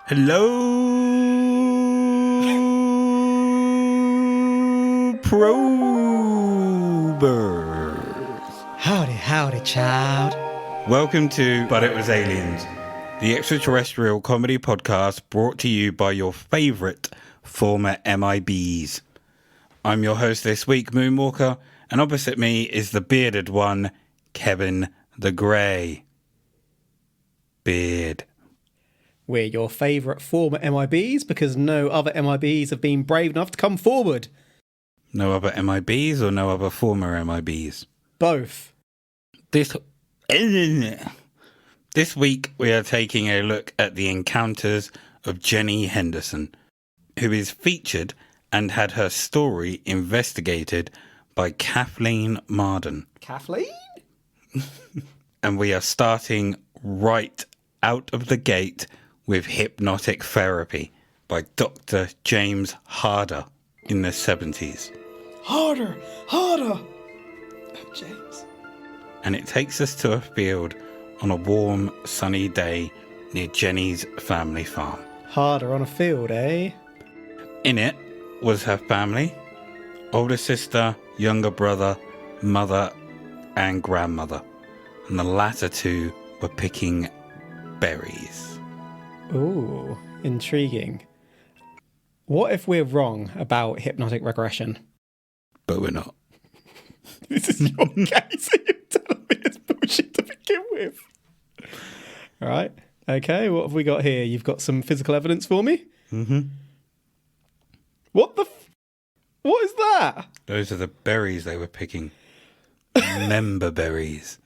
Hello, probers. Howdy, child. Welcome to But It Was Aliens, the extraterrestrial comedy podcast brought to you by your favourite former MIBs. I'm your host this week, Moonwalker, and opposite me is the bearded one, Kevin the Grey. Beard. We're your favourite former MIBs because no other MIBs have been brave enough to come forward. No other MIBs or no other former MIBs? Both. This week we are taking a look at the encounters of Jennie Henderson, who is featured and had her story investigated by Kathleen Marden. Kathleen? And we are starting right out of the gate with hypnotic therapy by Dr. James Harder in the 70s. Harder! Oh, James. And it takes us to a field on a warm, sunny day near Jennie's family farm. Harder on a field, eh? In it was her family, older sister, younger brother, mother, and grandmother. And the latter two were picking berries. Ooh, intriguing. What if we're wrong about hypnotic regression? But we're not. This is your case and you're telling me it's bullshit to begin with. Right, okay, what have we got here? You've got some physical evidence for me? Mm-hmm. What is that? Those are the berries they were picking. Member berries.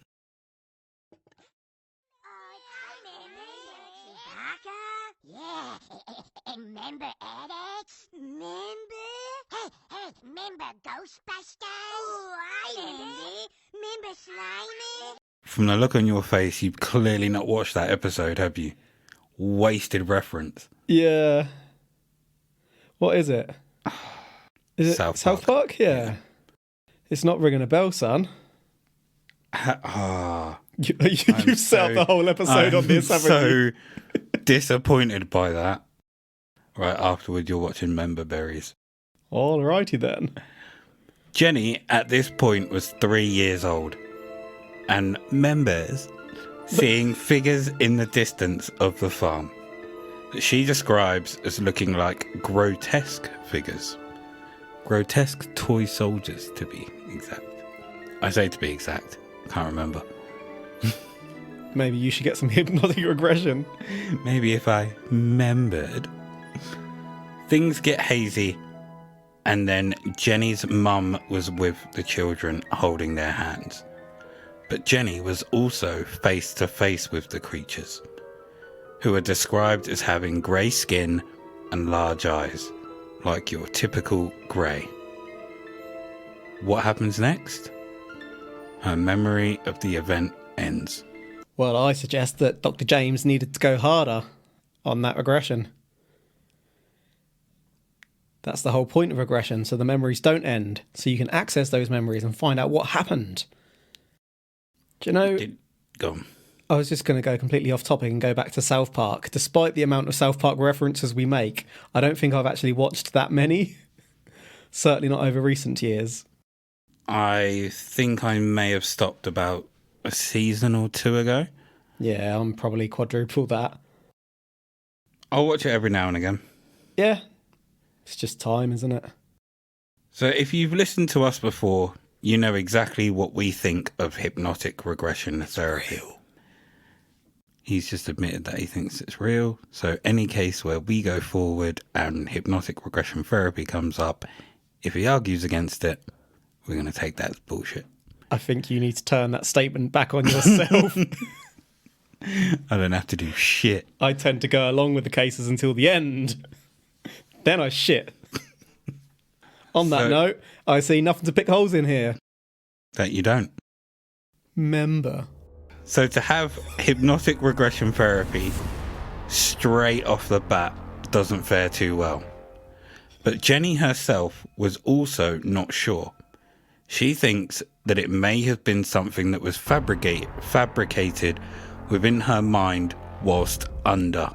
Remember Addicts? Remember Ghostbusters? Oh, I remember Slimy? From the look on your face, you've clearly not watched that episode, have you? Wasted reference. Yeah. What is it? Is it South Park? Yeah. It's not ringing a bell, son. You've set up the whole episode on this, haven't you? So disappointed by that. Right afterward, you're watching Member Berries. Alrighty then. Jennie, at this point, was 3 years old. And members seeing figures in the distance of the farm that she describes as looking like grotesque figures. Grotesque toy soldiers, to be exact. I say to be exact. Can't remember. Maybe you should get some hypnotic regression. Maybe if I remembered. Things get hazy, and then Jennie's mum was with the children holding their hands. But Jennie was also face to face with the creatures, who are described as having grey skin and large eyes, like your typical grey. What happens next? Her memory of the event ends. Well, I suggest that Dr. James needed to go harder on that regression. That's the whole point of regression, so the memories don't end, so you can access those memories and find out what happened. Do you know... Go on. I was just going to go completely off topic and go back to South Park. Despite the amount of South Park references we make, I don't think I've actually watched that many. Certainly not over recent years. I think I may have stopped about a season or two ago. Yeah, I'm probably quadruple that. I'll watch it every now and again. Yeah. It's just time, isn't it? So if you've listened to us before, you know exactly what we think of hypnotic regression therapy. Real. He's just admitted that he thinks it's real. So any case where we go forward and hypnotic regression therapy comes up, if he argues against it, we're going to take that as bullshit. I think you need to turn that statement back on yourself. I don't have to do shit. I tend to go along with the cases until the end. Then I shit. On that note, I see nothing to pick holes in here. That you don't. Member. So to have hypnotic regression therapy straight off the bat doesn't fare too well. But Jennie herself was also not sure. She thinks that it may have been something that was fabricated within her mind whilst under.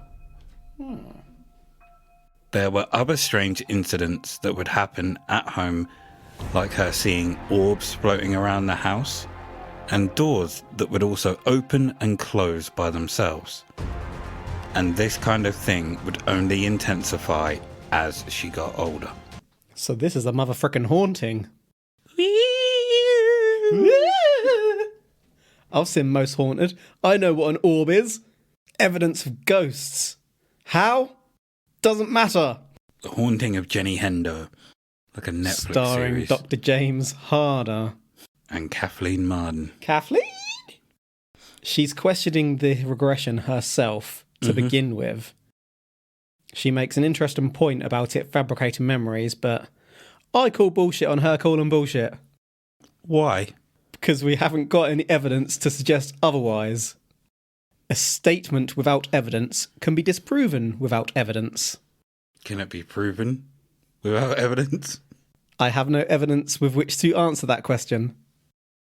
There were other strange incidents that would happen at home, like her seeing orbs floating around the house, and doors that would also open and close by themselves. And this kind of thing would only intensify as she got older. So this is a motherfucking haunting. I've seen Most Haunted. I know what an orb is. Evidence of ghosts. How? Doesn't matter. The Haunting of Jennie Henderson, like a Netflix Starring series. Dr. James Harder. And Kathleen Marden. Kathleen? She's questioning the regression herself to begin with. She makes an interesting point about it fabricating memories, but I call bullshit on her calling bullshit. Why? Because we haven't got any evidence to suggest otherwise. A statement without evidence can be disproven without evidence. Can it be proven without evidence? I have no evidence with which to answer that question.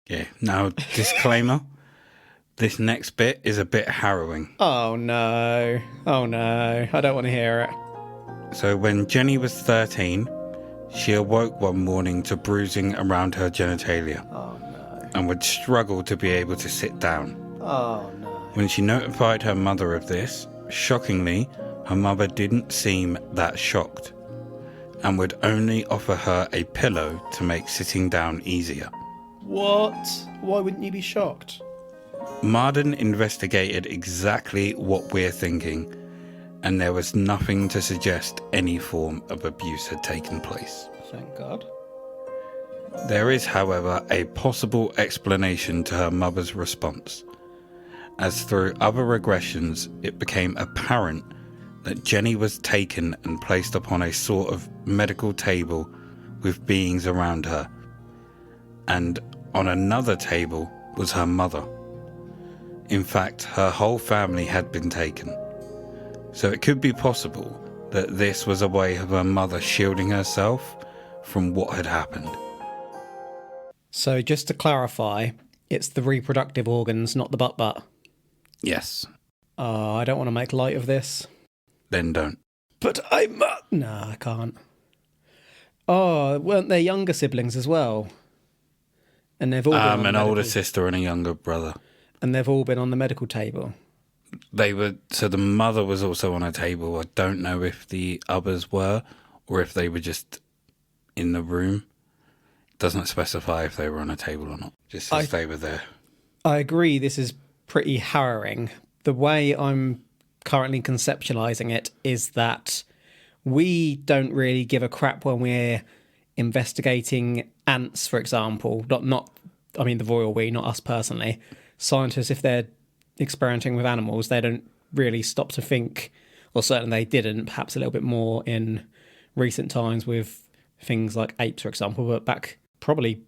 Yeah, now, disclaimer. This next bit is a bit harrowing. Oh no. Oh no. I don't want to hear it. So when Jennie was 13, she awoke one morning to bruising around her genitalia. Oh no. And would struggle to be able to sit down. Oh no. When she notified her mother of this, shockingly, her mother didn't seem that shocked and would only offer her a pillow to make sitting down easier. What? Why wouldn't you be shocked? Marden investigated exactly what we're thinking, and there was nothing to suggest any form of abuse had taken place. Thank God. There is, however, a possible explanation to her mother's response, as through other regressions it became apparent that Jennie was taken and placed upon a sort of medical table with beings around her, and on another table was her mother. In fact, her whole family had been taken. So it could be possible that this was a way of her mother shielding herself from what had happened. So just to clarify, it's the reproductive organs, not the butt. Yes. I don't want to make light of this. Then don't. But no, I can't. Oh, weren't there younger siblings as well? And they've all been on the an older medical- sister and a younger brother. And they've all been on the medical table. They were, so the mother was also on a table. I don't know if the others were or if they were just in the room. It doesn't specify if they were on a table or not. Just says they were there. I agree this is pretty harrowing. The way I'm currently conceptualizing it is that we don't really give a crap when we're investigating ants, for example. I mean the royal we, not us personally. Scientists, if they're experimenting with animals, they don't really stop to think, or certainly they didn't, perhaps a little bit more in recent times with things like apes, for example, but back probably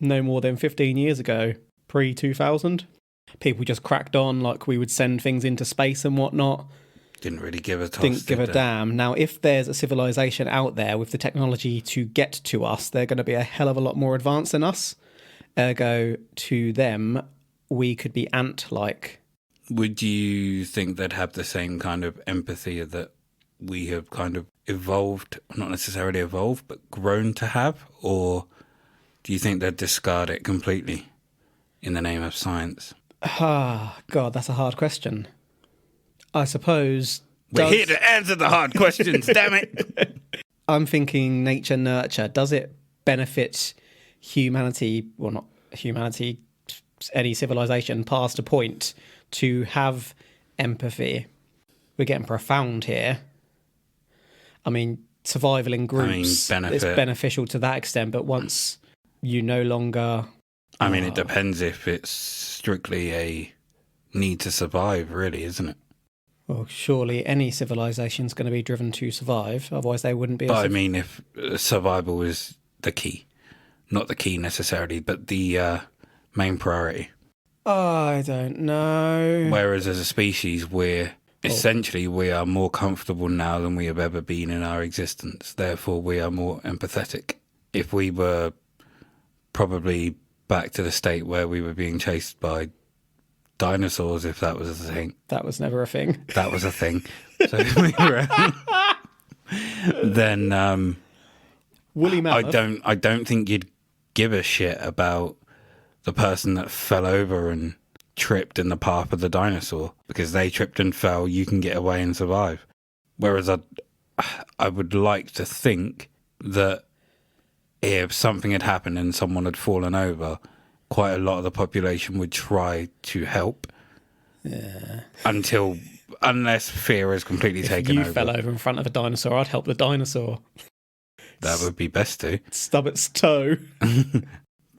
no more than 15 years ago, pre-2000, people just cracked on like we would send things into space and whatnot. Didn't really give a toss. Didn't give a did they? damn. Now, if there's a civilization out there with the technology to get to us, they're going to be a hell of a lot more advanced than us. Ergo, to them, we could be ant-like. Would you think they'd have the same kind of empathy that we have kind of evolved, not necessarily evolved, but grown to have? Or do you think they'd discard it completely in the name of science? Ah, God, that's a hard question. I suppose... We're here to answer the hard questions, damn it! I'm thinking nature nurture. Does it benefit humanity, well, not humanity, any civilization past a point, to have empathy? We're getting profound here. I mean, survival in groups is beneficial to that extent, but once you no longer... I mean, it depends if it's strictly a need to survive, really, isn't it? Well, surely any civilization's going to be driven to survive, otherwise they wouldn't be... But I mean, if survival is the key, not the key necessarily, but the main priority. I don't know. Whereas as a species, essentially we are more comfortable now than we have ever been in our existence. Therefore, we are more empathetic. If we were probably back to the state where we were being chased by dinosaurs, if that was a thing. That was never a thing. That was a thing. So we were, then Woolly mammoth. I don't think you'd give a shit about the person that fell over and tripped in the path of the dinosaur, because they tripped and fell. You can get away and survive. Whereas I would like to think that if something had happened and someone had fallen over, quite a lot of the population would try to help. Yeah. Unless fear is completely taken over. If you fell over in front of a dinosaur, I'd help the dinosaur. That would be best to. Stub its toe.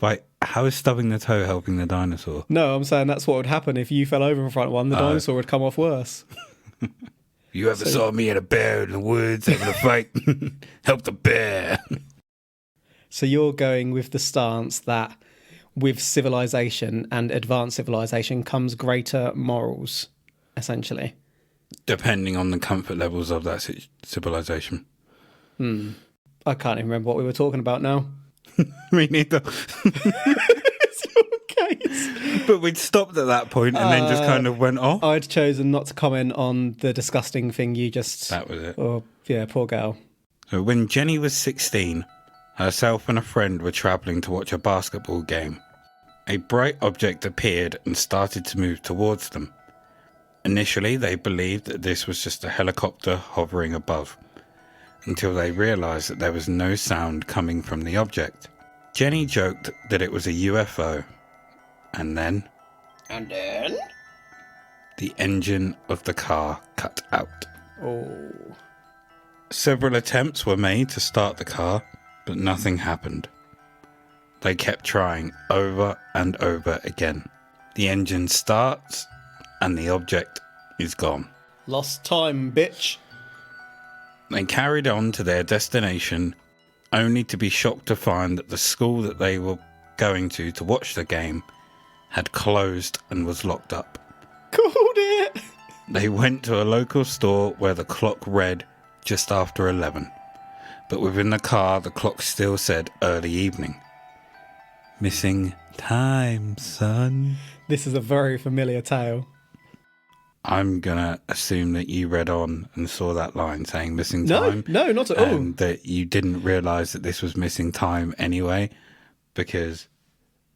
Like, how is stubbing the toe helping the dinosaur? No, I'm saying that's what would happen if you fell over in front of one. The dinosaur would come off worse. You ever saw me and a bear in the woods having a fight? Help the bear. So you're going with the stance that with civilization and advanced civilization comes greater morals, essentially. Depending on the comfort levels of that civilization. I can't even remember what we were talking about now. Me neither. It's your case. But we'd stopped at that point and then just kind of went off. I'd chosen not to comment on the disgusting thing you just... That was it. Oh, yeah, poor girl. So when Jenny was 16, herself and a friend were travelling to watch a basketball game. A bright object appeared and started to move towards them. Initially, they believed that this was just a helicopter hovering above, until they realised that there was no sound coming from the object. Jenny joked that it was a UFO, and then... the engine of the car cut out. Oh. Several attempts were made to start the car, but nothing happened. They kept trying over and over again. The engine starts, and the object is gone. Lost time, bitch. They carried on to their destination, only to be shocked to find that the school that they were going to watch the game had closed and was locked up. Called it. They went to a local store where the clock read just after 11, but within the car the clock still said early evening. Missing time, son. This is a very familiar tale. I'm gonna assume that you read on and saw that line saying missing time. No, not at all. And that you didn't realise that this was missing time anyway, because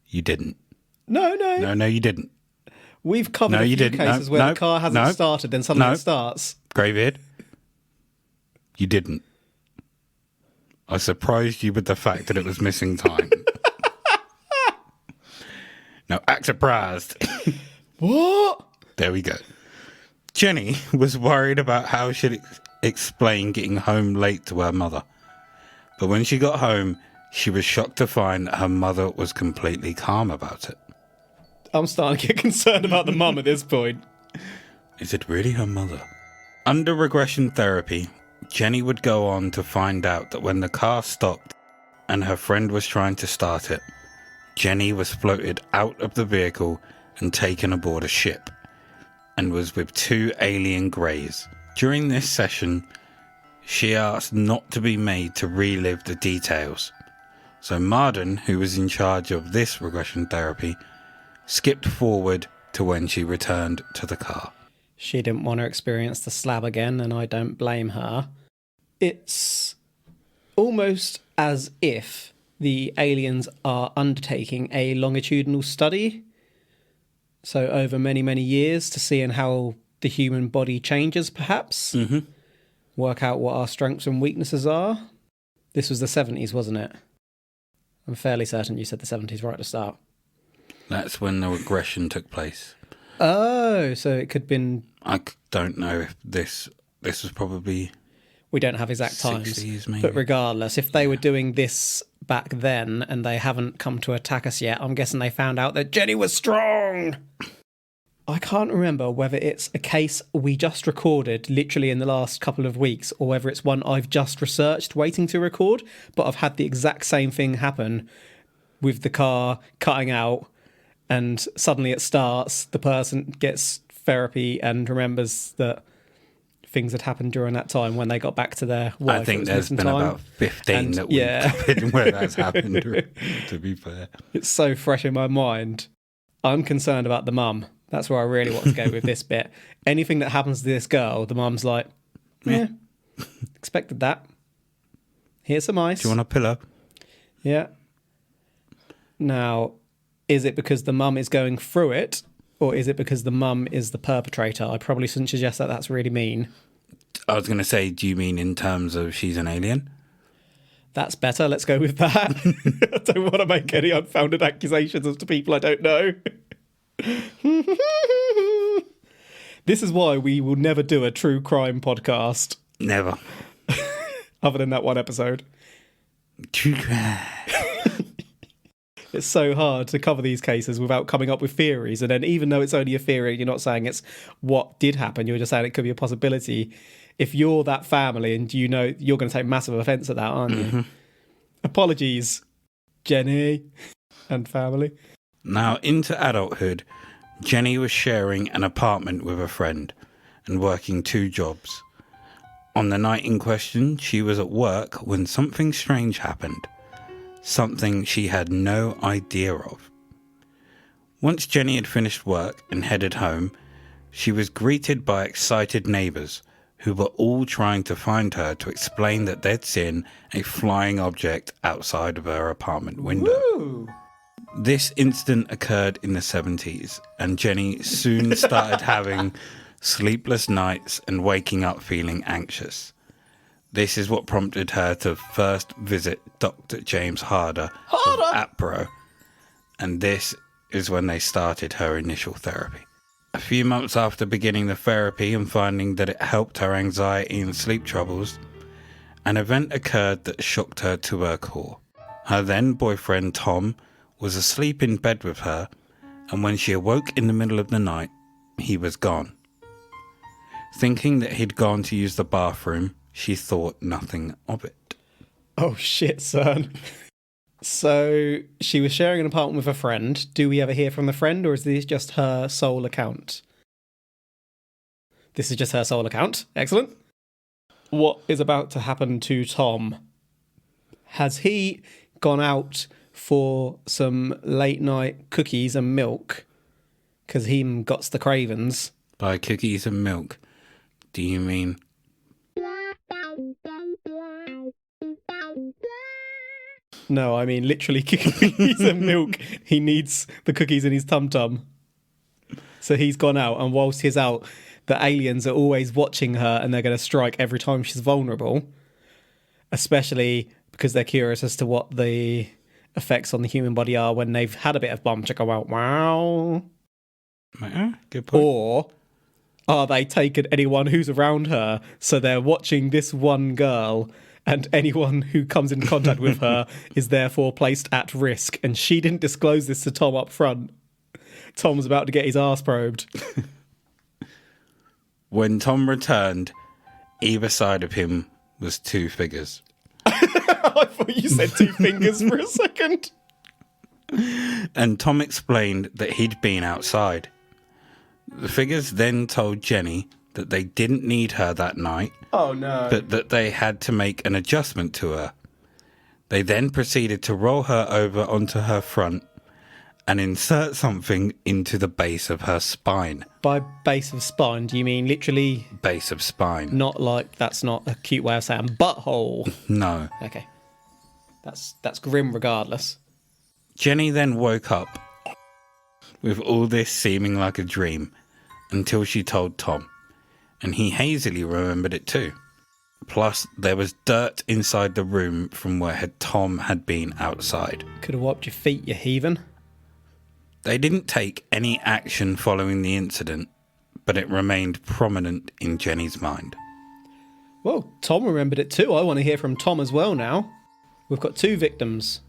you didn't. No. No, you didn't. We've covered a few cases where the car hasn't started, then suddenly it starts. Greybeard, you didn't. I surprised you with the fact that it was missing time. Now, act surprised. What? There we go. Jenny was worried about how she'd explain getting home late to her mother. But when she got home, she was shocked to find that her mother was completely calm about it. I'm starting to get concerned about the mum at this point. Is it really her mother? Under regression therapy, Jenny would go on to find out that when the car stopped and her friend was trying to start it, Jenny was floated out of the vehicle and taken aboard a ship, and was with two alien greys. During this session, she asked not to be made to relive the details. So Marden, who was in charge of this regression therapy, skipped forward to when she returned to the car. She didn't want to experience the slab again, and I don't blame her. It's almost as if the aliens are undertaking a longitudinal study, so over many, many years, to see how the human body changes, perhaps. Mm-hmm. Work out what our strengths and weaknesses are. This was the 70s, wasn't it? I'm fairly certain you said the 70s right at the start. That's when the regression took place. Oh, so it could have been... I don't know if this was probably... We don't have exact 60s, times. maybe. But regardless, if they were doing this back then and they haven't come to attack us yet, I'm guessing they found out that Jenny was strong. I can't remember whether it's a case we just recorded literally in the last couple of weeks or whether it's one I've just researched waiting to record, but I've had the exact same thing happen with the car cutting out and suddenly it starts, the person gets therapy and remembers that things had happened during that time when they got back to their wife. I think there's been about 15 and, that we've covered where that's happened, to be fair. It's so fresh in my mind. I'm concerned about the mum. That's where I really want to go with this bit. Anything that happens to this girl, the mum's like, yeah, expected that. Here's some ice. Do you want a pillow? Yeah. Now, is it because the mum is going through it, or is it because the mum is the perpetrator? I probably shouldn't suggest that that's really mean. I was going to say, do you mean in terms of she's an alien? That's better. Let's go with that. I don't want to make any unfounded accusations as to people I don't know. This is why we will never do a true crime podcast. Never. Other than that one episode. True crime. It's so hard to cover these cases without coming up with theories. And then even though it's only a theory, you're not saying it's what did happen. You're just saying it could be a possibility. If you're that family and you know you're going to take massive offence at that, aren't you? Apologies, Jenny and family. Now, into adulthood, Jenny was sharing an apartment with a friend and working 2 jobs. On the night in question, she was at work when something strange happened. Something she had no idea of. Once Jenny had finished work and headed home, she was greeted by excited neighbours who were all trying to find her to explain that they'd seen a flying object outside of her apartment window. Woo! This incident occurred in the 70s, and Jenny soon started having sleepless nights and waking up feeling anxious. This is what prompted her to first visit Dr. James Harder of APRO, and this is when they started her initial therapy. A few months after beginning the therapy and finding that it helped her anxiety and sleep troubles, an event occurred that shocked her to her core. Her then boyfriend Tom was asleep in bed with her, and when she awoke in the middle of the night, he was gone. Thinking that he'd gone to use the bathroom, she thought nothing of it. Oh shit, son. So she was sharing an apartment with a friend. Do we ever hear from the friend, or is this just her sole account? This is just her sole account. Excellent. What is about to happen to Tom? Has he gone out for some late night cookies and milk? Because he got the cravings. By cookies and milk, do you mean... No, I mean literally cookies and milk. He needs the cookies in his tum-tum. So he's gone out, and whilst he's out, the aliens are always watching her, and they're going to strike every time she's vulnerable. Especially because they're curious as to what the effects on the human body are when they've had a bit of bum chicka wow. Good point. Or are they taking anyone who's around her, so they're watching this one girl, and anyone who comes in contact with her is therefore placed at risk. And she didn't disclose this to Tom up front. Tom was about to get his arse probed. When Tom returned, either side of him was 2 figures. I thought you said 2 fingers for a second. And Tom explained that he'd been outside. The figures then told Jenny that they didn't need her that night. Oh no. But that they had to make an adjustment to her. They then proceeded to roll her over onto her front and insert something into the base of her spine. By base of spine, do you mean literally? Base of spine. Not like, that's not a cute way of saying butthole. No. Okay. That's grim regardless. Jenny then woke up with all this seeming like a dream until she told Tom, and he hazily remembered it too. Plus, there was dirt inside the room from where Tom had been outside. Could have wiped your feet, you heathen. They didn't take any action following the incident, but it remained prominent in Jenny's mind. Well, Tom remembered it too. I want to hear from Tom as well now. We've got 2 victims.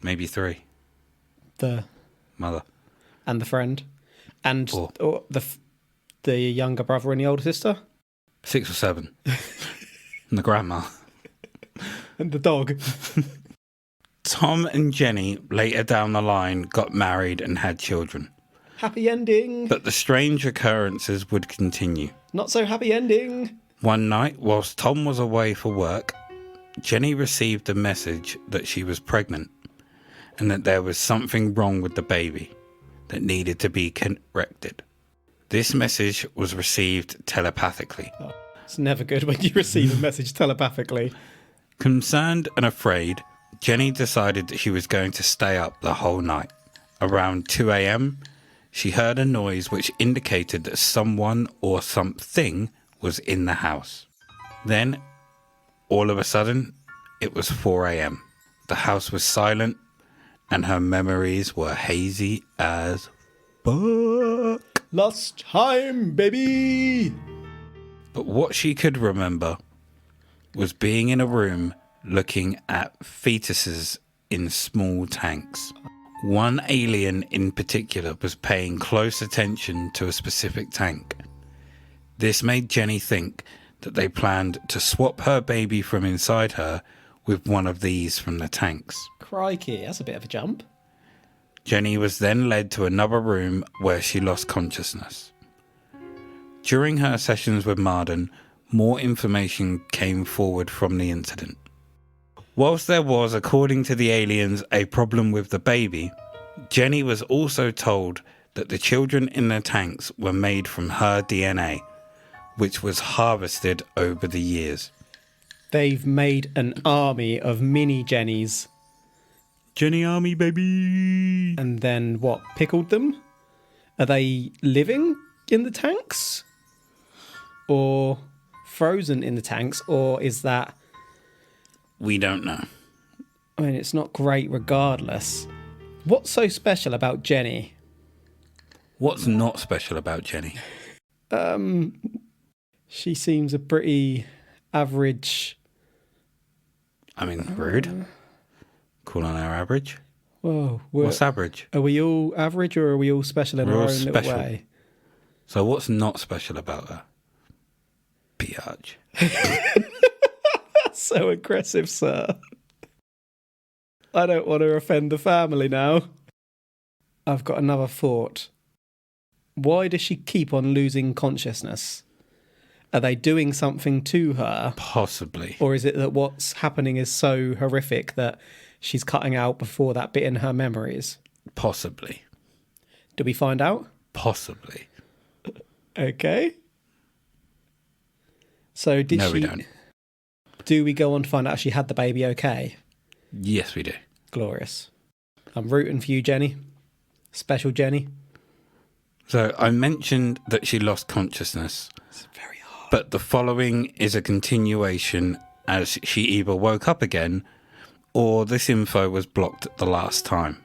Maybe 3. The Mother. and the friend. And 4. The younger brother and the older sister. 6 or 7. And the grandma. And the dog. Tom and Jenny, later down the line, got married and had children. Happy ending. But the strange occurrences would continue. Not so happy ending. One night, whilst Tom was away for work, Jenny received a message that she was pregnant and that there was something wrong with the baby that needed to be corrected. This message was received telepathically. Oh, it's never good when you receive a message telepathically. Concerned and afraid, Jenny decided that she was going to stay up the whole night. Around 2 a.m, she heard a noise which indicated that someone or something was in the house. Then, all of a sudden, it was 4 a.m. The house was silent, and her memories were hazy as fuck. Last time, baby! But what she could remember was being in a room looking at fetuses in small tanks. One alien in particular was paying close attention to a specific tank. This made Jenny think that they planned to swap her baby from inside her with one of these from the tanks. Crikey, that's a bit of a jump. Jenny was then led to another room where she lost consciousness. During her sessions with Marden, more information came forward from the incident. Whilst there was, according to the aliens, a problem with the baby, Jenny was also told that the children in the tanks were made from her DNA, which was harvested over the years. They've made an army of mini Jennies. Jenny Army, baby! And then what, pickled them? Are they living in the tanks? Or frozen in the tanks? Or is that... We don't know. I mean, it's not great regardless. What's so special about Jenny? What's not special about Jenny? She seems a pretty average... I mean, rude. Cool on our average. Whoa. What's average? Are we all average or are we all special in We're our all own special. little way? So what's not special about her? Biatch. So aggressive, sir. I don't want to offend the family now. I've got another thought. Why does she keep on losing consciousness? Are they doing something to her? Possibly. Or is it that what's happening is so horrific that she's cutting out before that bit in her memories? Possibly. Do we find out? Possibly. Okay. So did No, she... we don't. Do we go on to find out she had the baby okay? Yes, we do. Glorious. I'm rooting for you, Jenny. Special Jenny. So I mentioned that she lost consciousness. It's very hard. But the following is a continuation as she either woke up again or this info was blocked the last time.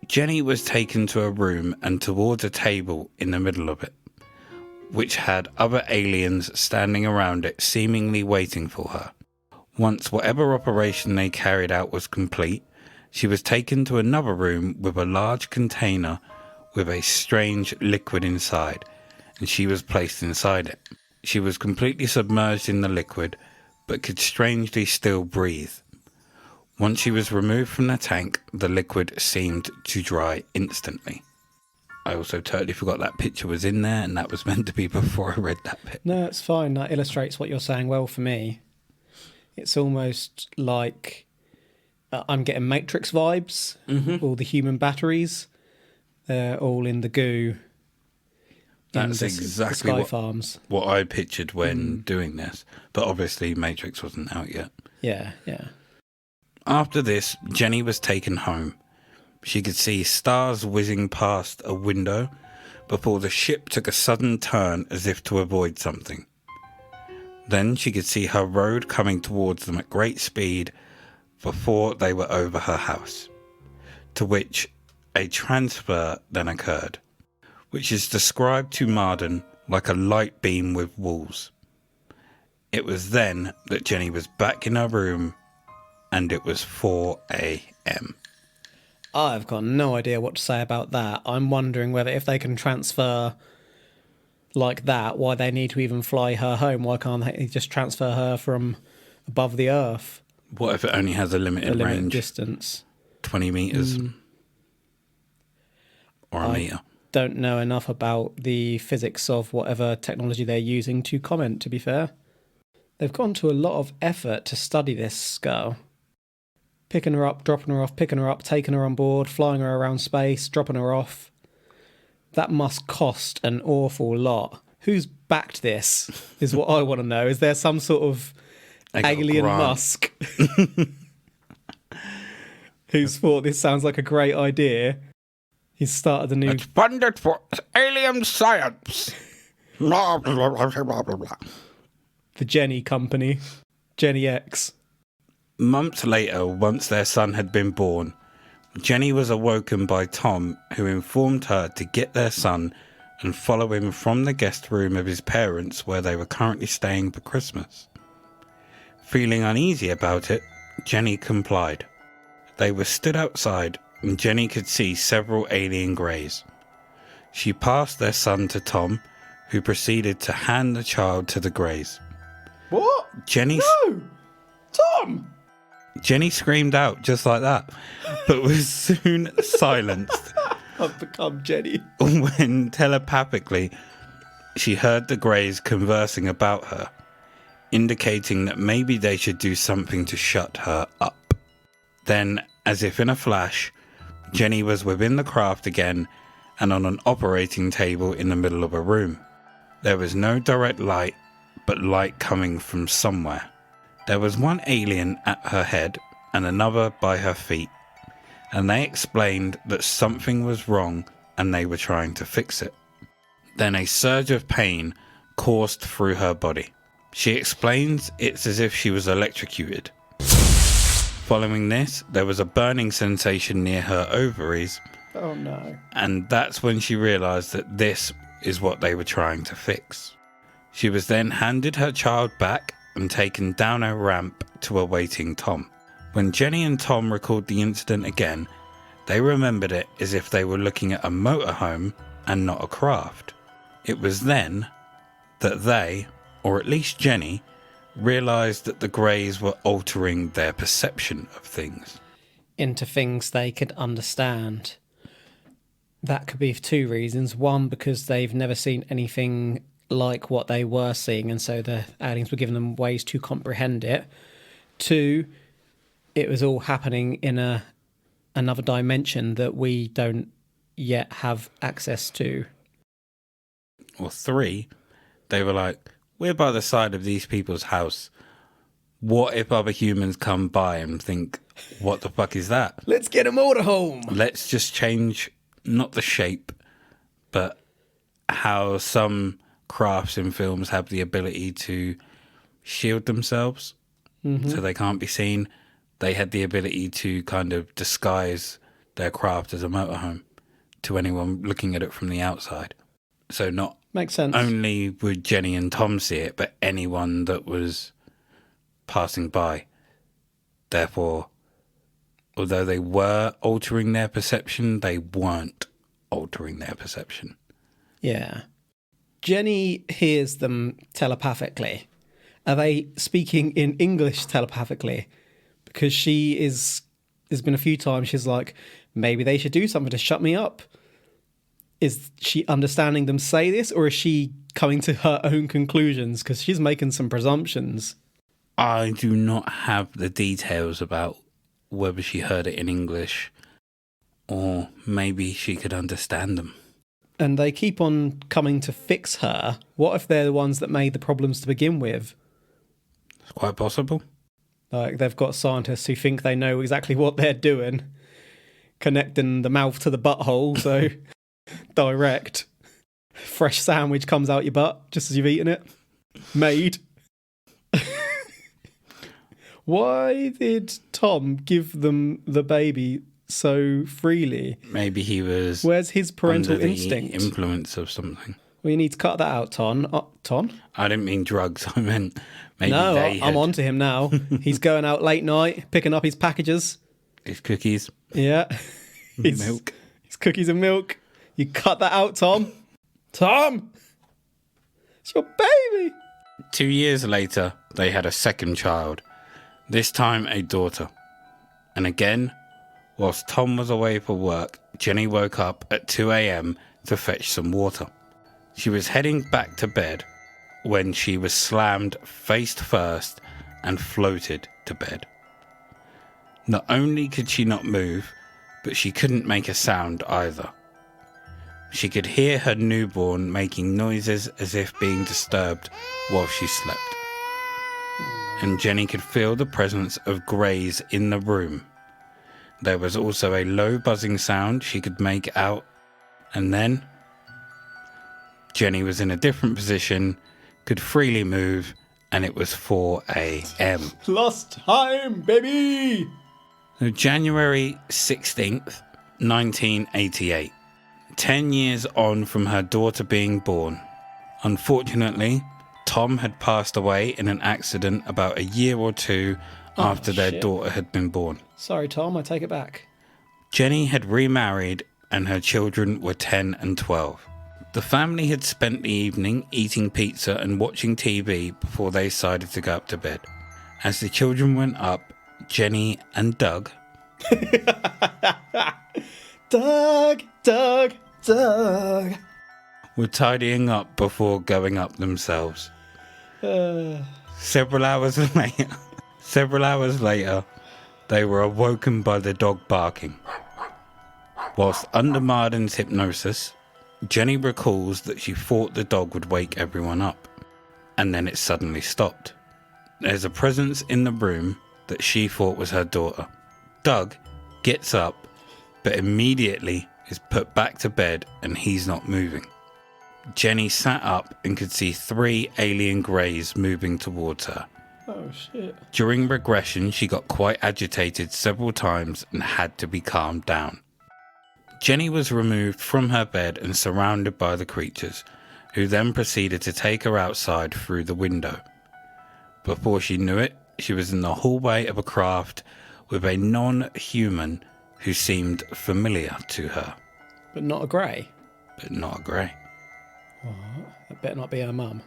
Jenny was taken to a room and towards a table in the middle of it, which had other aliens standing around it seemingly waiting for her. Once whatever operation they carried out was complete, she was taken to another room with a large container with a strange liquid inside, and she was placed inside it. She was completely submerged in the liquid, but could strangely still breathe. Once she was removed from the tank, the liquid seemed to dry instantly. I also totally forgot that picture was in there, and that was meant to be before I read that bit. No, it's fine. That illustrates what you're saying well for me. It's almost like I'm getting Matrix vibes. Mm-hmm. All the human batteries, they're all in the goo. That's exactly Sky Farms. what I pictured when doing this. But obviously Matrix wasn't out yet. Yeah. After this, Jenny was taken home. She could see stars whizzing past a window before the ship took a sudden turn as if to avoid something. Then she could see her road coming towards them at great speed before they were over her house, to which a transfer then occurred, which is described to Marden like a light beam with walls. It was then that Jenny was back in her room, and it was 4 a.m. I've got no idea what to say about that. I'm wondering whether if they can transfer like that, why they need to even fly her home. Why can't they just transfer her from above the earth? What if it only has a limited range? Distance. 20 metres. Or a metre. Don't know enough about the physics of whatever technology they're using to comment, to be fair. They've gone to a lot of effort to study this girl. Picking her up, dropping her off, picking her up, taking her on board, flying her around space, dropping her off. That must cost an awful lot. Who's backed this, is what I want to know. Is there some sort of They got a Alien grant. Musk, who's thought this sounds like a great idea. He's started a new... It's funded for alien science. Blah, blah, blah, blah, blah, blah. the Jennie company. Jennie X. Months later, once their son had been born, Jennie was awoken by Tom, who informed her to get their son and follow him from the guest room of his parents where they were currently staying for Christmas. Feeling uneasy about it, Jennie complied. They were stood outside and Jennie could see several alien greys. She passed their son to Tom, who proceeded to hand the child to the greys. What? Jennie Tom! Jennie screamed out just like that, but was soon silenced I've become Jennie. when telepathically she heard the greys conversing about her, indicating that maybe they should do something to shut her up. Then, as if in a flash, Jennie was within the craft again and on an operating table in the middle of a room. There was no direct light, but light coming from somewhere. There was one alien at her head and another by her feet, and they explained that something was wrong and they were trying to fix it. Then a surge of pain coursed through her body. She explains it's as if she was electrocuted. Following this, there was a burning sensation near her ovaries, Oh no. and that's when she realised that this is what they were trying to fix. She was then handed her child back and taken down a ramp to a waiting Tom. When Jennie and Tom recalled the incident again, they remembered it as if they were looking at a motorhome and not a craft. It was then that they, or at least Jennie, realised that the greys were altering their perception of things. Into things they could understand. That could be for two reasons. One, because they've never seen anything like what they were seeing, and so the aliens were giving them ways to comprehend it. Two, it was all happening in another dimension that we don't yet have access to. Or three, they were like, we're by the side of these people's house. What if other humans come by and think, what the fuck is that? Let's get them all to home. Let's just change, not the shape, but how some crafts in films have the ability to shield themselves so they can't be seen. They had the ability to kind of disguise their craft as a motorhome to anyone looking at it from the outside. So not Makes sense. only would Jennie and Tom see it, but anyone that was passing by. Therefore, although they were altering their perception, they weren't altering their perception. Yeah. Jennie hears them telepathically. Are they speaking in English telepathically? Because there's been a few times she's like, maybe they should do something to shut me up. Is she understanding them say this, or is she coming to her own conclusions? Because she's making some presumptions. I do not have the details about whether she heard it in English or maybe she could understand them. And they keep on coming to fix her. What if they're the ones that made the problems to begin with? It's quite possible. Like, they've got scientists who think they know exactly what they're doing, connecting the mouth to the butthole, so direct. Fresh sandwich comes out your butt just as you've eaten it. Made. Why did Tom give them the baby so freely? Maybe he was Where's his parental under the instinct? influence of something. Well, you need to cut that out, Ton. Ton? I didn't mean drugs. I meant maybe No, they I'm had on to him now. He's going out late night, picking up his packages. his cookies, Yeah. milk. His cookies and milk. You cut that out, Tom. Tom! It's your baby! 2 years later, they had a second child, this time a daughter. And again, whilst Tom was away for work, Jennie woke up at 2 a.m. to fetch some water. She was heading back to bed when she was slammed face first and floated to bed. Not only could she not move, but she couldn't make a sound either. She could hear her newborn making noises as if being disturbed while she slept. and Jenny could feel the presence of greys in the room. There was also a low buzzing sound she could make out, and then Jenny was in a different position, could freely move, and it was 4 a.m. Lost time, baby! So January 16th, 1988. 10 years on from her daughter being born. Unfortunately, Tom had passed away in an accident about a year or two after their daughter had been born. Sorry, Tom, I take it back. Jenny had remarried and her children were 10 and 12. The family had spent the evening eating pizza and watching TV before they decided to go up to bed. As the children went up, Jenny and Doug... Doug! were tidying up before going up themselves. Several hours later, they were awoken by the dog barking. Whilst under Marden's hypnosis, Jenny recalls that she thought the dog would wake everyone up, and then it suddenly stopped. There's a presence in the room that she thought was her daughter. Doug gets up, but immediately is put back to bed and he's not moving. Jenny sat up and could see 3 alien greys moving towards her. Oh shit. During regression, she got quite agitated several times and had to be calmed down. Jenny was removed from her bed and surrounded by the creatures, who then proceeded to take her outside through the window. Before she knew it, she was in the hallway of a craft with a non-human who seemed familiar to her. But not a grey? But not a grey. What? That better not be her mum.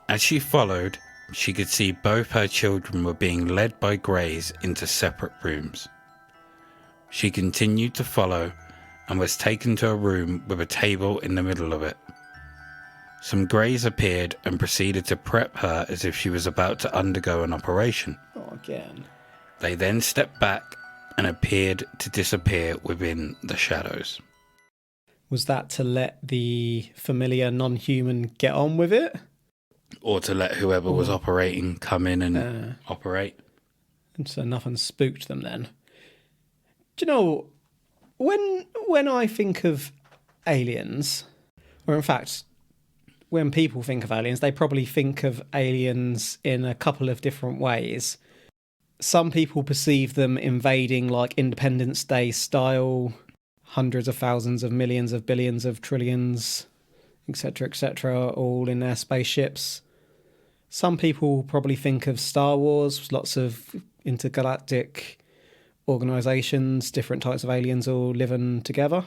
As she followed, she could see both her children were being led by greys into separate rooms. She continued to follow and was taken to a room with a table in the middle of it. Some greys appeared and proceeded to prep her as if she was about to undergo an operation. Oh, again. They then stepped back and appeared to disappear within the shadows. Was that to let the familiar non-human get on with it? Or to let whoever was operating come in and operate. And so nothing spooked them then. Do you know, when I think of aliens, or in fact, when people think of aliens, they probably think of aliens in a couple of different ways. Some people perceive them invading like Independence Day style, hundreds of thousands of millions of billions of trillions, etc., all in their spaceships. Some people probably think of Star Wars, lots of intergalactic organisations, different types of aliens all living together.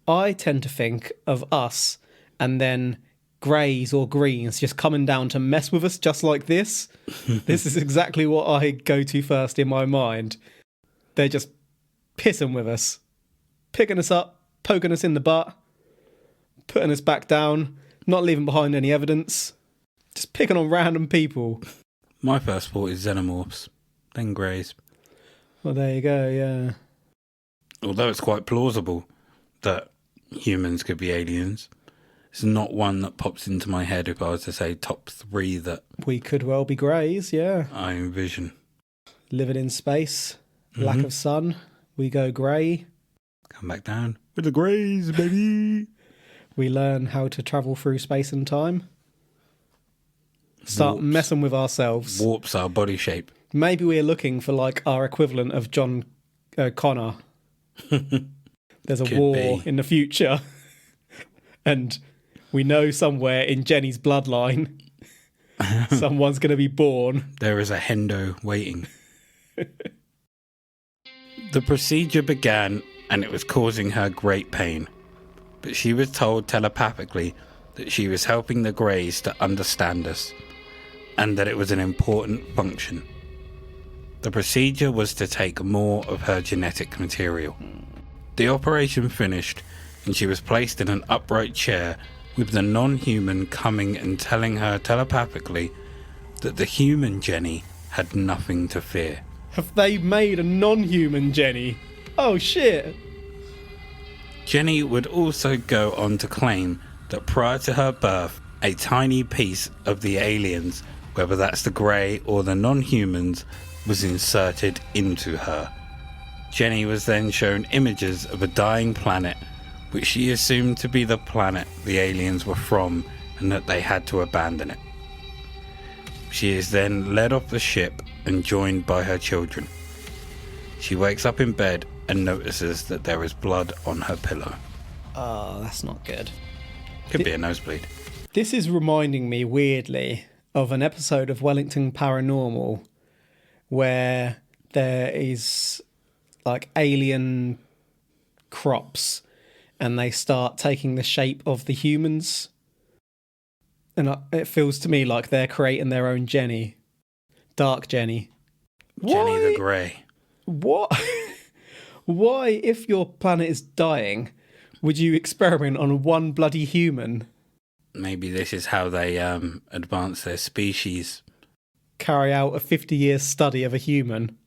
I tend to think of us and then greys or greens just coming down to mess with us just like this. This is exactly what I go to first in my mind. They're just pissing with us, picking us up, poking us in the butt, putting us back down, not leaving behind any evidence, just picking on random people. My first thought is xenomorphs, then greys. Well, there you go, yeah. Although it's quite plausible that humans could be aliens, it's not one that pops into my head if I was to say top 3 that We could well be greys, yeah. I envision. Living in space, lack of sun, we go grey. Come back down with the greys, baby. We learn how to travel through space and time. Start messing with ourselves. Warps our body shape. Maybe we're looking for like our equivalent of John Connor. There's a Could war be. in the future. And we know somewhere in Jenny's bloodline, someone's going to be born. There is a Hendo waiting. The procedure began and it was causing her great pain. But she was told telepathically that she was helping the greys to understand us and that it was an important function. The procedure was to take more of her genetic material. The operation finished and she was placed in an upright chair with the non-human coming and telling her telepathically that the human Jenny had nothing to fear. Have they made a non-human Jenny? Oh shit. Jenny would also go on to claim that prior to her birth, a tiny piece of the aliens whether that's the grey or the non-humans, was inserted into her. Jennie was then shown images of a dying planet, which she assumed to be the planet the aliens were from and that they had to abandon it. She is then led off the ship and joined by her children. She wakes up in bed and notices that there is blood on her pillow. Oh, that's not good. Could be a nosebleed. This is reminding me weirdly of an episode of Wellington Paranormal where there is like alien crops and they start taking the shape of the humans. And it feels to me like they're creating their own Jennie. Dark Jennie. Jennie the Grey. What? Why, if your planet is dying, would you experiment on one bloody human? Maybe this is how they advance their species. Carry out a 50-year study of a human.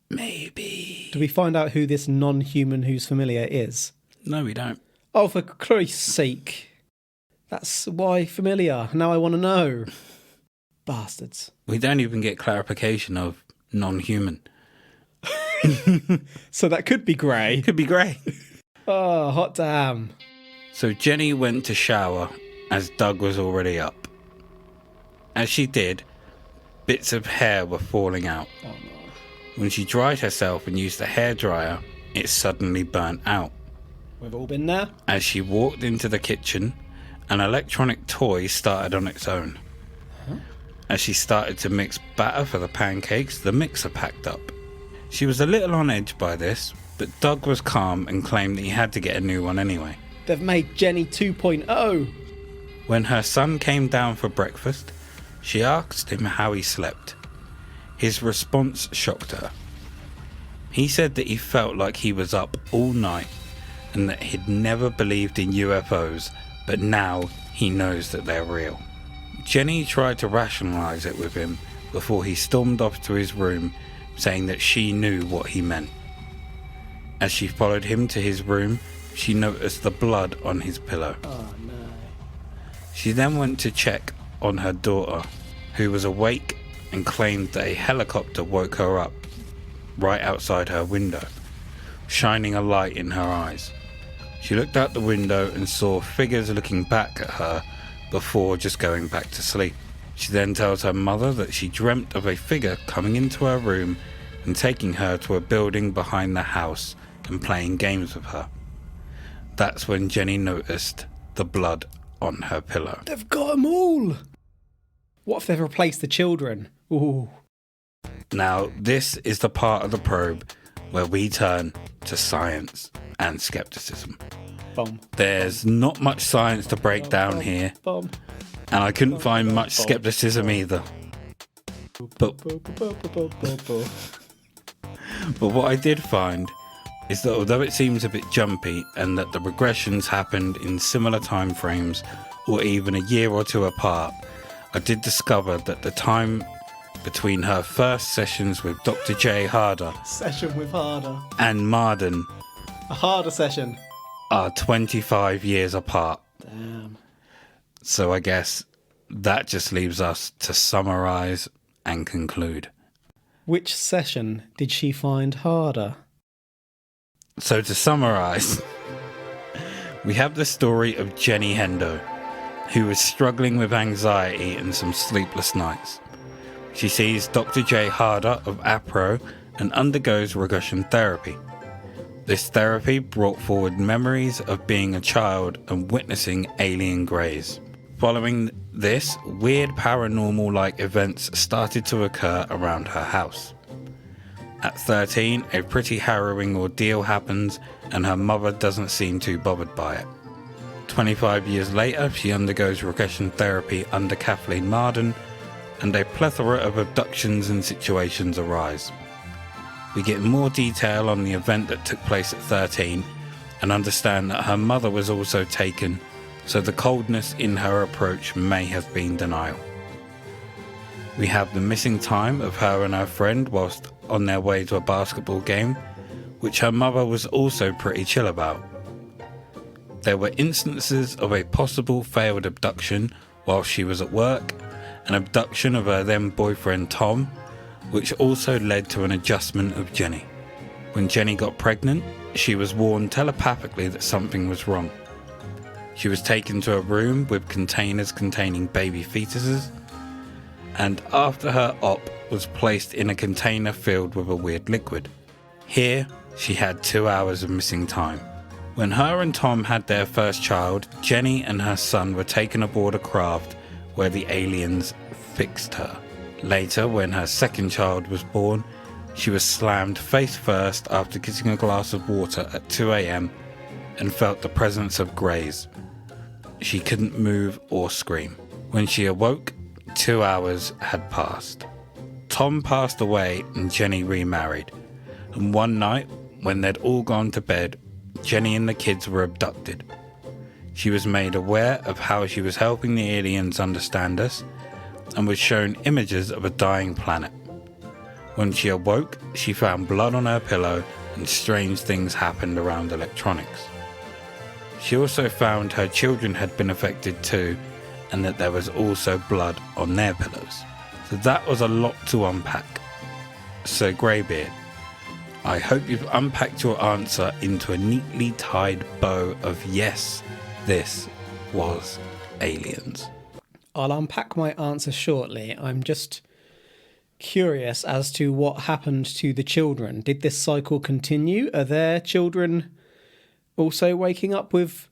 Maybe. Do we find out who this non-human who's familiar is? No, we don't. Oh, for Christ's sake. That's why familiar. Now I want to know. Bastards. We don't even get clarification of non-human. So that could be grey. Could be grey. Oh, hot damn. So Jennie went to shower as Doug was already up. As she did, bits of hair were falling out. Oh, no. When she dried herself and used the hairdryer, it suddenly burnt out. We've all been there. As she walked into the kitchen, an electronic toy started on its own. Huh? As she started to mix batter for the pancakes, the mixer packed up. She was a little on edge by this, but Doug was calm and claimed that he had to get a new one anyway. They've made Jennie 2.0. When her son came down for breakfast, she asked him how he slept. His response shocked her. He said that he felt like he was up all night and that he'd never believed in UFOs, but now he knows that they're real. Jennie tried to rationalise it with him before he stormed off to his room, saying that she knew what he meant. As she followed him to his room, she noticed the blood on his pillow. Oh, no. She then went to check on her daughter, who was awake and claimed that a helicopter woke her up right outside her window, shining a light in her eyes. She looked out the window and saw figures looking back at her before just going back to sleep. She then tells her mother that she dreamt of a figure coming into her room and taking her to a building behind the house and playing games with her. That's when Jennie noticed the blood on her pillow. They've got them all. What if they've replaced the children? Ooh. Now, this is the part of the probe where we turn to science and skepticism. Bomb. There's not much science to break down here, Bomb. and I couldn't find much skepticism either. But what I did find is that although it seems a bit jumpy and that the regressions happened in similar time frames or even a year or two apart, I did discover that the time between her first sessions with Dr. J. Harder Session with Harder. and Marden A harder session. are 25 years apart. Damn. So I guess that just leaves us to summarise and conclude. Which session did she find harder? So to summarise, we have the story of Jennie Hendo, who is struggling with anxiety and some sleepless nights. She sees Dr. J. Harder of APRO and undergoes regression therapy. This therapy brought forward memories of being a child and witnessing alien greys. Following this, weird paranormal-like events started to occur around her house. At 13, a pretty harrowing ordeal happens and her mother doesn't seem too bothered by it. 25 years later, she undergoes regression therapy under Kathleen Marden, and a plethora of abductions and situations arise. We get more detail on the event that took place at 13 and understand that her mother was also taken, so the coldness in her approach may have been denial. We have the missing time of her and her friend whilst on their way to a basketball game, which her mother was also pretty chill about. There were instances of a possible failed abduction while she was at work, an abduction of her then boyfriend Tom, which also led to an adjustment of Jenny. When Jenny got pregnant, she was warned telepathically that something was wrong. She was taken to a room with containers containing baby fetuses, and after her op was placed in a container filled with a weird liquid. Here, she had 2 hours of missing time. When her and Tom had their first child, Jenny and her son were taken aboard a craft where the aliens fixed her. Later, when her second child was born, she was slammed face first after kissing a glass of water at 2 a.m. and felt the presence of greys. She couldn't move or scream. When she awoke, 2 hours had passed. Tom passed away and Jenny remarried. And one night, when they'd all gone to bed, Jenny and the kids were abducted. She was made aware of how she was helping the aliens understand us and was shown images of a dying planet. When she awoke, she found blood on her pillow and strange things happened around electronics. She also found her children had been affected too, and that there was also blood on their pillows. So that was a lot to unpack. So Greybeard, I hope you've unpacked your answer into a neatly tied bow of yes, this was aliens. I'll unpack my answer shortly. I'm just curious as to what happened to the children. Did this cycle continue? Are their children also waking up with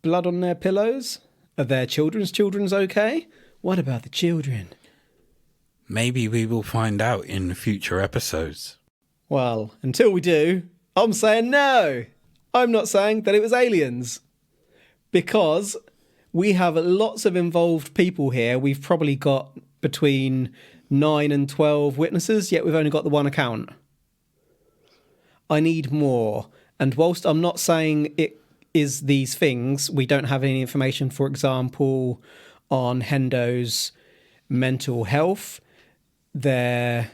blood on their pillows? Are their children's okay? What about the children? Maybe we will find out in future episodes. Well, until we do, I'm saying no. I'm not saying that it was aliens. Because we have lots of involved people here. We've probably got between 9 and 12 witnesses, yet we've only got the one account. I need more. And whilst I'm not saying it is these things, we don't have any information, for example, on Hendo's mental health, their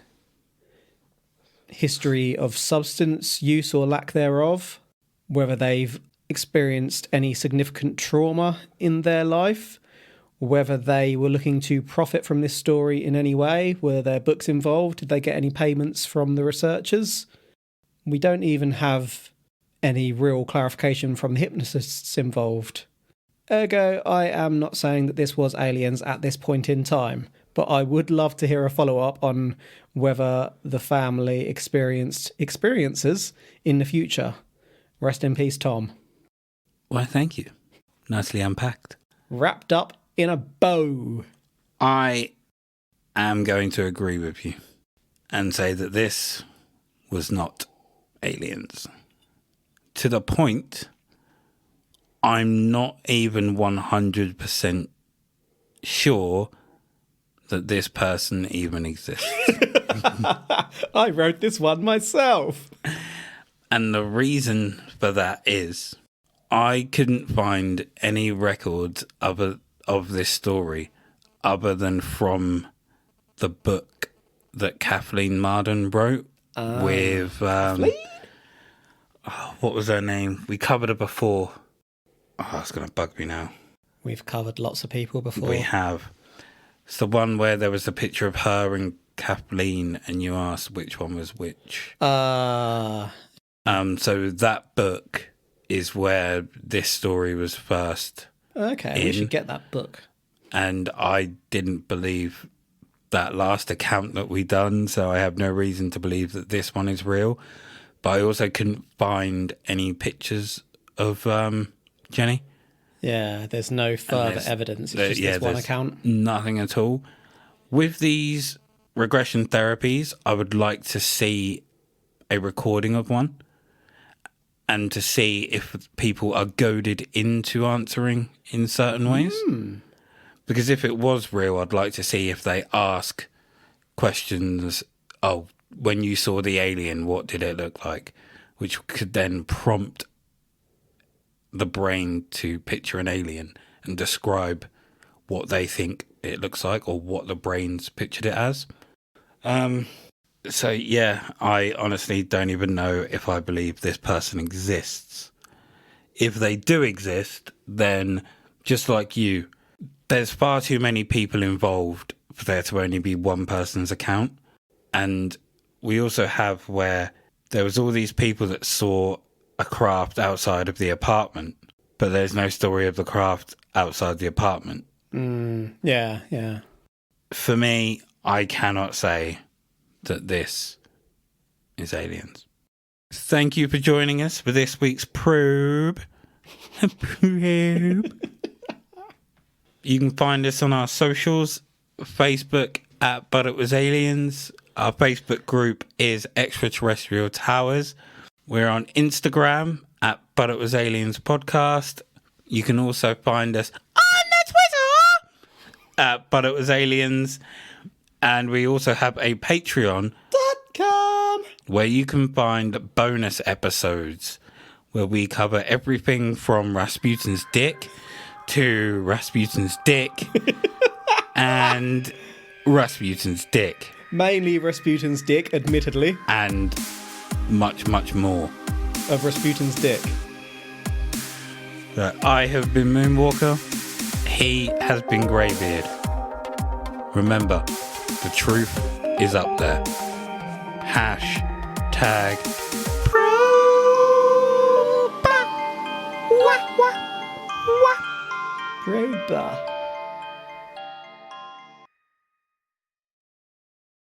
history of substance use or lack thereof, whether they've experienced any significant trauma in their life, whether they were looking to profit from this story in any way. Were their books involved? Did they get any payments from the researchers? We don't even have any real clarification from the hypnotists involved. Ergo, I am not saying that this was aliens at this point in time, but I would love to hear a follow-up on whether the family experienced experiences in the future. Rest in peace, Tom. Why, thank you. Nicely unpacked. Wrapped up in a bow. I am going to agree with you and say that this was not aliens. To the point, I'm not even 100% sure that this person even exists. I wrote this one myself. And the reason for that is I couldn't find any records of this story other than from the book that Kathleen Marden wrote with... what was her name? We covered her before. Oh, it's going to bug me now. We've covered lots of people before. We have. It's the one where there was a picture of her and Kathleen, and you asked which one was which. So that book is where this story was first. Okay, we should get that book. And I didn't believe that last account that we done, so I have no reason to believe that this one is real. But I also couldn't find any pictures of Jenny. Yeah, there's no further evidence. It's just this one account. Nothing at all. With these regression therapies, I would like to see a recording of one and to see if people are goaded into answering in certain ways. Because if it was real, I'd like to see if they ask questions. Oh, when you saw the alien, what did it look like? Which could then prompt the brain to picture an alien and describe what they think it looks like or what the brain's pictured it as. So, yeah, I honestly don't even know if I believe this person exists. If they do exist, then just like you, there's far too many people involved for there to only be one person's account. And we also have where there was all these people that saw a craft outside of the apartment, but there's no story of the craft outside the apartment. Yeah. For me, I cannot say that this is aliens. Thank you for joining us for this week's probe. You can find us on our socials, Facebook at But It Was Aliens. Our Facebook group is Extraterrestrial Towers. We're on Instagram at But It Was Aliens Podcast. You can also find us on the Twitter at But It Was Aliens. And we also have a Patreon.com where you can find bonus episodes where we cover everything from Rasputin's dick to Rasputin's dick and Rasputin's dick. Mainly Rasputin's dick, admittedly. And much, much more. Of Rasputin's dick. I have been Moonwalker. He has been Greybeard. Remember, the truth is up there. Hashtag Proba.